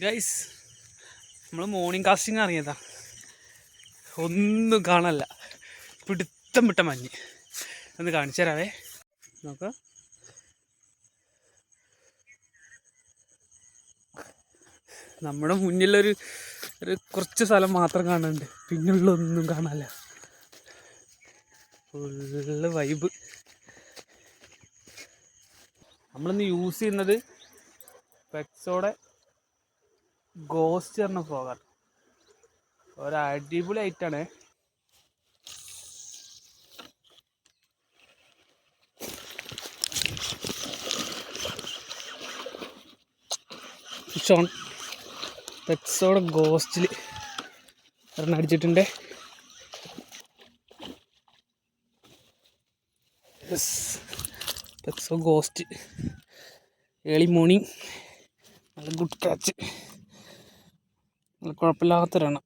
Guys, നമ്മൾ morning casting ഇറങ്ങിയതാ. ഒന്നും കാണാനല്ല, പിടുത്തം വിട്ട മഞ്ഞ്. ഒന്ന് കാണിച്ചു തരാവേ. നോക്കാം, നമ്മുടെ മുന്നിലൊരു കുറച്ച് സ്ഥലം മാത്രം കാണുന്നുണ്ട്, പിന്നുള്ള ഒന്നും കാണാനല്ല. Full vibe. നമ്മളിന്ന് യൂസ് ചെയ്യുന്നത് പെറ്റ്സോടെ ഗോസ്റ്റ് പറഞ്ഞ പോകാൻ ഒരടിപൊളി ഐറ്റാണ്. ഷോൺ പെറ്റ്സോടെ ഗോസ്റ്റിൽ ഒരെണ്ണം അടിച്ചിട്ടുണ്ട്. പെറ്റ്സോ ഗോസ്റ്റ് ഏർലി മോർണിംഗ്, നല്ല ഗുഡ് ക്യാച്ച്, നല്ല കുഴപ്പമില്ലാത്തൊരെണ്ണം.